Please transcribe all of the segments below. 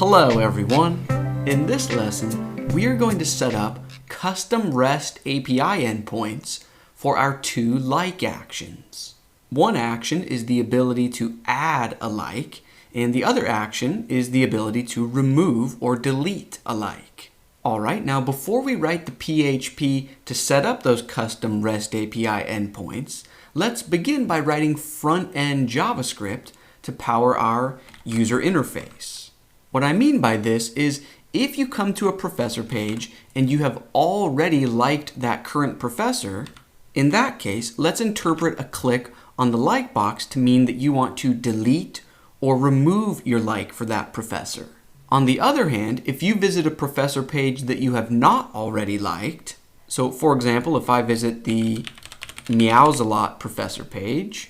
Hello everyone! In this lesson, we are going to set up custom REST API endpoints for our two like actions. One action is the ability to add a like, and the other action is the ability to remove or delete a like. Alright, now before we write the PHP to set up those custom REST API endpoints, let's begin by writing front-end JavaScript to power our user interface. What I mean by this is if you come to a professor page and you have already liked that current professor, in that case, let's interpret a click on the like box to mean that you want to delete or remove your like for that professor. On the other hand, if you visit a professor page that you have not already liked, so for example, if I visit the Meowsalot professor page,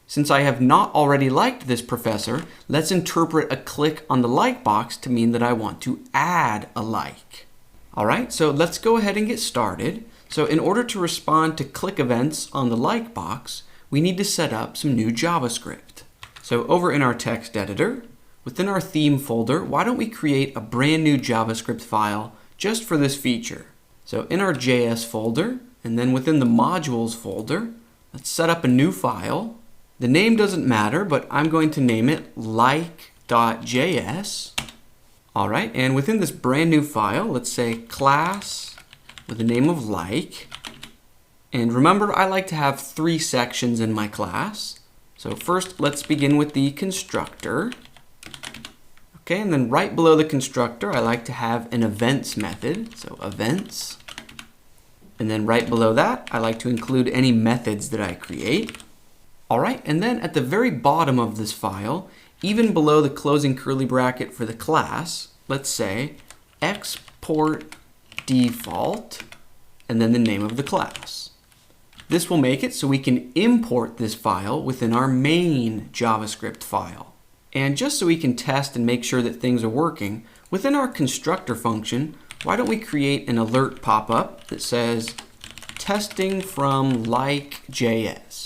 since I have not already liked this professor, let's interpret a click on the like box to mean that I want to add a like. Alright, so let's go ahead and get started. So in order to respond to click events on the like box, we need to set up some new JavaScript. So over in our text editor, within our theme folder, why don't we create a brand new JavaScript file just for this feature? So in our JS folder, and then within the modules folder, let's set up a new file. The name doesn't matter, but I'm going to name it like.js. Alright, and within this brand new file, let's say class with the name of like. And remember, I like to have 3 sections in my class. So first, let's begin with the constructor. Okay, and then right below the constructor, I like to have an events method, so events. And then right below that, I like to include any methods that I create. Alright, and then at the very bottom of this file, even below the closing curly bracket for the class, let's say export default, and then the name of the class. This will make it so we can import this file within our main JavaScript file. And just so we can test and make sure that things are working, within our constructor function, why don't we create an alert pop-up that says testing from like.js.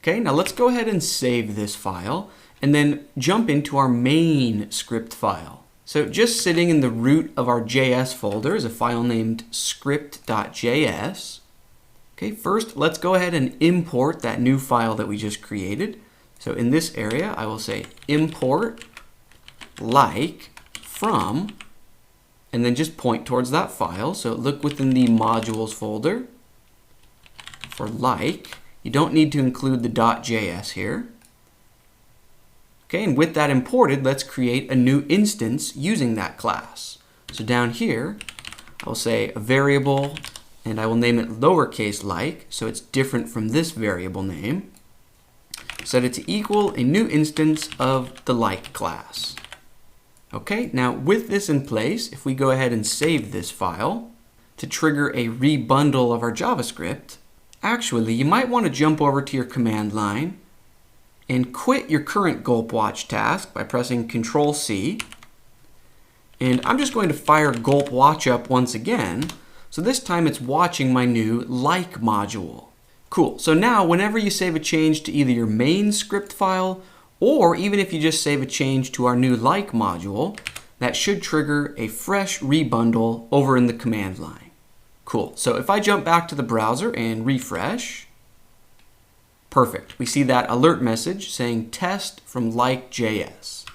Okay, now let's go ahead and save this file and then jump into our main script file. So just sitting in the root of our JS folder is a file named script.js. Okay, first let's go ahead and import that new file that we just created. So in this area, I will say import like from, and then just point towards that file. So look within the modules folder for like. You don't need to include the .js here. Okay, and with that imported, let's create a new instance using that class. So down here, I'll say a variable, and I will name it lowercase like, so it's different from this variable name. Set it to equal a new instance of the like class. Okay, now with this in place, if we go ahead and save this file to trigger a rebundle of our JavaScript, actually, you might want to jump over to your command line and quit your current Gulp Watch task by pressing Control-C. And I'm just going to fire Gulp Watch up once again. So this time it's watching my new like module. Cool. So now whenever you save a change to either your main script file or even if you just save a change to our new like module, that should trigger a fresh rebundle over in the command line. Cool. So if I jump back to the browser and refresh, perfect. We see that alert message saying test from like.js.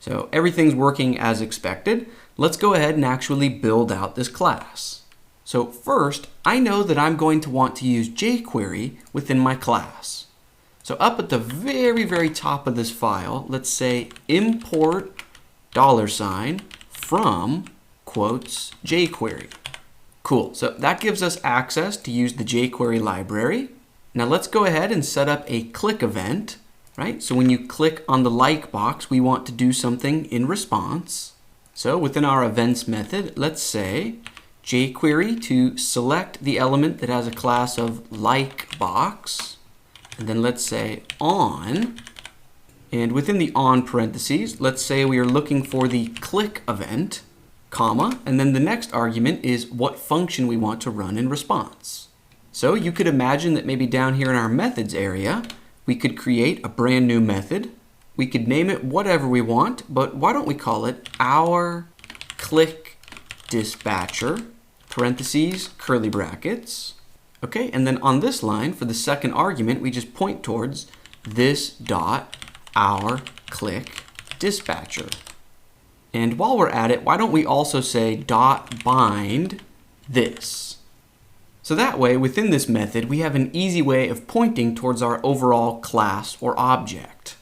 So everything's working as expected. Let's go ahead and actually build out this class. So first, I know that I'm going to want to use jQuery within my class. So up at the very, very top of this file, let's say import $from quotes jQuery. Cool, so that gives us access to use the jQuery library. Now let's go ahead and set up a click event, right? So when you click on the like box, we want to do something in response. So within our events method, let's say jQuery to select the element that has a class of like box, and then let's say on, and within the on parentheses, let's say we are looking for the click event, comma, and then the next argument is what function we want to run in response. So you could imagine that maybe down here in our methods area, we could create a brand new method we could name it whatever we want, but why don't we call it our click dispatcher, parentheses, curly brackets. Okay, and then on this line, for the second argument, we just point towards this dot our click dispatcher. And while we're at it, why don't we also say dot bind this? So that way, within this method, we have an easy way of pointing towards our overall class or object.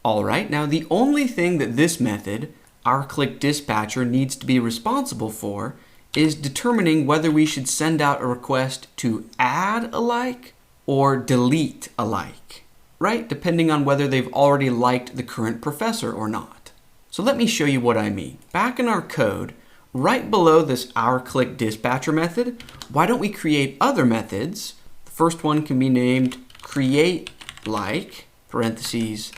All right, now the only thing that this method, our click dispatcher, needs to be responsible for is determining whether we should send out a request to add a like or delete a like, right? Depending on whether they've already liked the current professor or not. So let me show you what I mean. Back in our code, right below this our click dispatcher method, why don't we create other methods? The first one can be named create like, parentheses,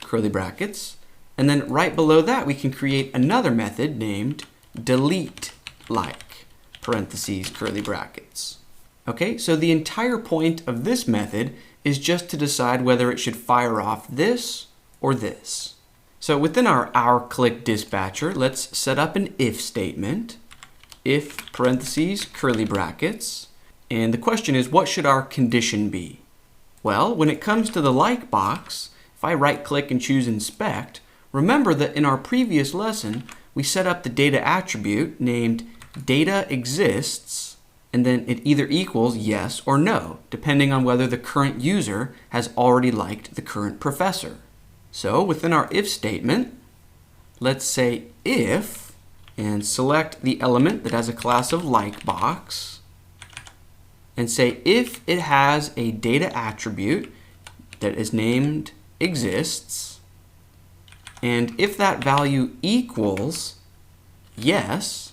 curly brackets. And then right below that, we can create another method named delete like, parentheses, curly brackets. Okay, so the entire point of this method is just to decide whether it should fire off this or this. So within our click dispatcher, let's set up an if statement, if parentheses, curly brackets. And the question is, what should our condition be? Well, when it comes to the like box, if I right click and choose inspect, remember that in our previous lesson, we set up the data attribute named data exists, and then it either equals yes or no, depending on whether the current user has already liked the current professor. So within our if statement, let's say if, and select the element that has a class of like box, and say if it has a data attribute that is named exists, and if that value equals yes,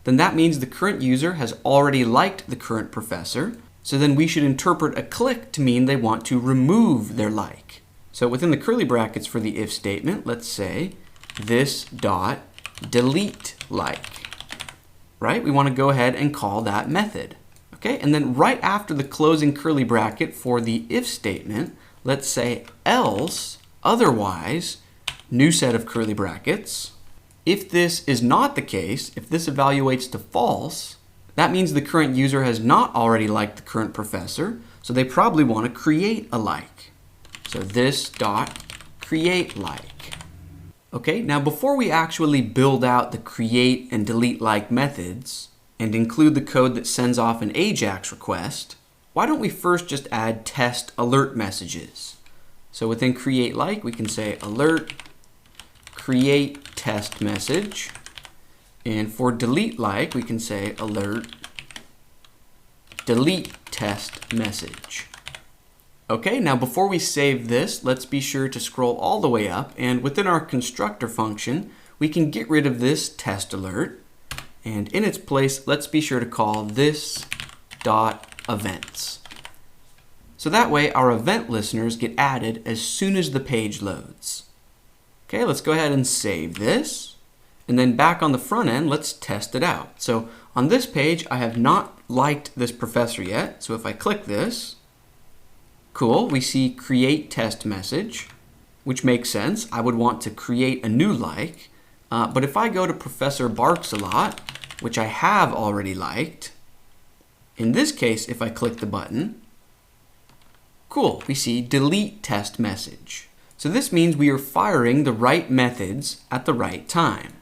then that means the current user has already liked the current professor, so then we should interpret a click to mean they want to remove their like. So within the curly brackets for the if statement, let's say this dot delete like, right? We want to go ahead and call that method. Okay, and then right after the closing curly bracket for the if statement, let's say else, otherwise, new set of curly brackets. If this is not the case, if this evaluates to false, that means the current user has not already liked the current professor, so they probably want to create a like. So this dot create like. Okay, now before we actually build out the create and delete like methods and include the code that sends off an AJAX request, why don't we first just add test alert messages? So within create like, we can say alert create test message. And for delete like, we can say alert delete test message. Okay, now before we save this, let's be sure to scroll all the way up, and within our constructor function, we can get rid of this test alert, and in its place, let's be sure to call this dot events. So that way our event listeners get added as soon as the page loads. Okay, let's go ahead and save this, and then back on the front end, let's test it out. So on this page, I have not liked this professor yet, so if I click this, cool, we see create test message, which makes sense. I would want to create a new like, but if I go to Professor Barks a Lot, which I have already liked, in this case, if I click the button, cool, we see delete test message. So this means we are firing the right methods at the right time.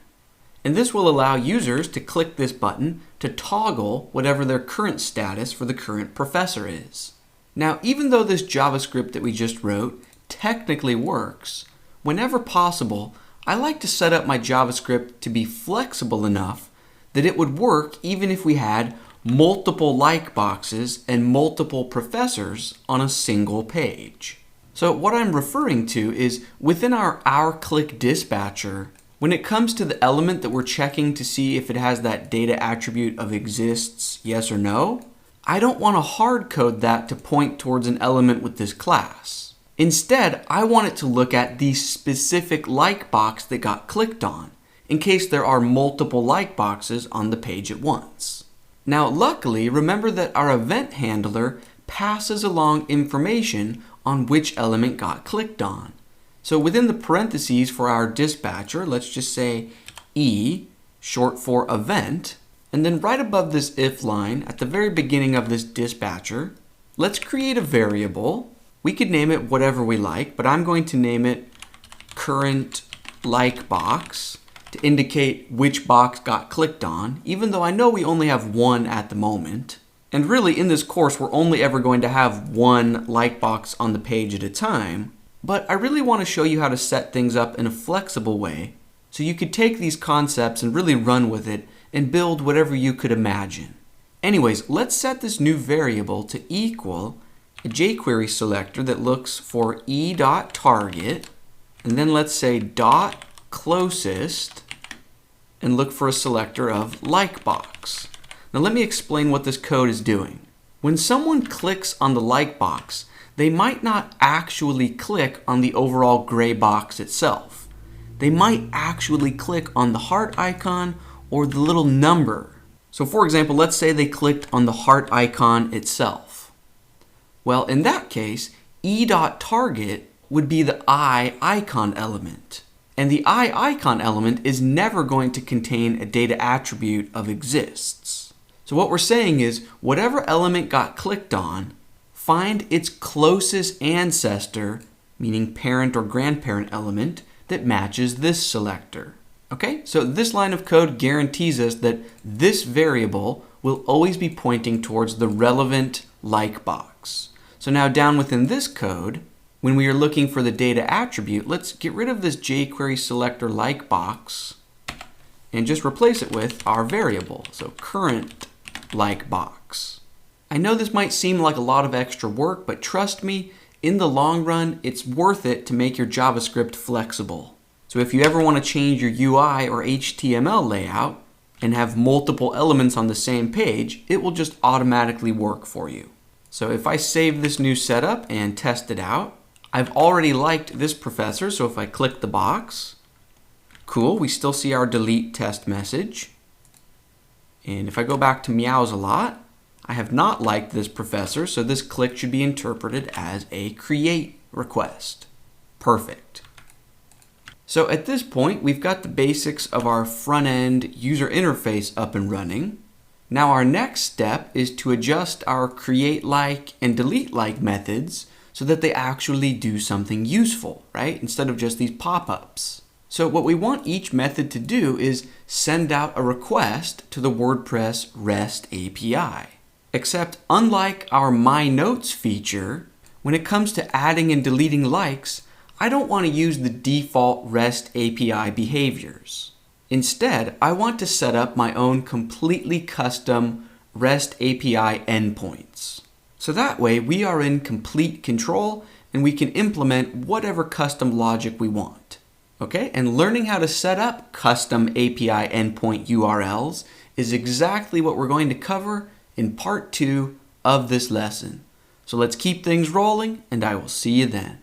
And this will allow users to click this button to toggle whatever their current status for the current professor is. Now, even though this JavaScript that we just wrote technically works, whenever possible, I like to set up my JavaScript to be flexible enough that it would work even if we had multiple like boxes and multiple professors on a single page. So what I'm referring to is within our click dispatcher, when it comes to the element that we're checking to see if it has that data attribute of exists, yes or no, I don't want to hard code that to point towards an element with this class. Instead, I want it to look at the specific like box that got clicked on, in case there are multiple like boxes on the page at once. Now, luckily, remember that our event handler passes along information on which element got clicked on. So within the parentheses for our dispatcher, let's just say E, short for event. And then right above this if line, at the very beginning of this dispatcher, let's create a variable. We could name it whatever we like, but I'm going to name it current like box to indicate which box got clicked on, even though I know we only have one at the moment. And really, in this course, we're only ever going to have one like box on the page at a time. But I really want to show you how to set things up in a flexible way, so you could take these concepts and really run with it and build whatever you could imagine. Anyways, let's set this new variable to equal a jQuery selector that looks for e.target, and then let's say dot closest, and look for a selector of like box. Now let me explain what this code is doing. When someone clicks on the like box, they might not actually click on the overall gray box itself. They might actually click on the heart icon or the little number. So for example, let's say they clicked on the heart icon itself. Well, in that case, e.target would be the I icon element. And the I icon element is never going to contain a data attribute of exists. So what we're saying is, whatever element got clicked on, find its closest ancestor, meaning parent or grandparent element, that matches this selector. Okay, so this line of code guarantees us that this variable will always be pointing towards the relevant like box. So now down within this code, when we are looking for the data attribute, let's get rid of this jQuery selector like box and just replace it with our variable, so current like box. I know this might seem like a lot of extra work, but trust me, in the long run, it's worth it to make your JavaScript flexible. So if you ever want to change your UI or HTML layout and have multiple elements on the same page, it will just automatically work for you. So if I save this new setup and test it out, I've already liked this professor, so if I click the box, cool, we still see our delete test message. And if I go back to meows a lot, I have not liked this professor, so this click should be interpreted as a create request. Perfect. So at this point, we've got the basics of our front-end user interface up and running. Now our next step is to adjust our create like and delete like methods so that they actually do something useful, right? Instead of just these pop-ups. So what we want each method to do is send out a request to the WordPress REST API. Except unlike our My Notes feature, when it comes to adding and deleting likes, I don't want to use the default REST API behaviors. Instead, I want to set up my own completely custom REST API endpoints. So that way we are in complete control and we can implement whatever custom logic we want. Okay, and learning how to set up custom API endpoint URLs is exactly what we're going to cover in part 2 of this lesson. So let's keep things rolling and I will see you then.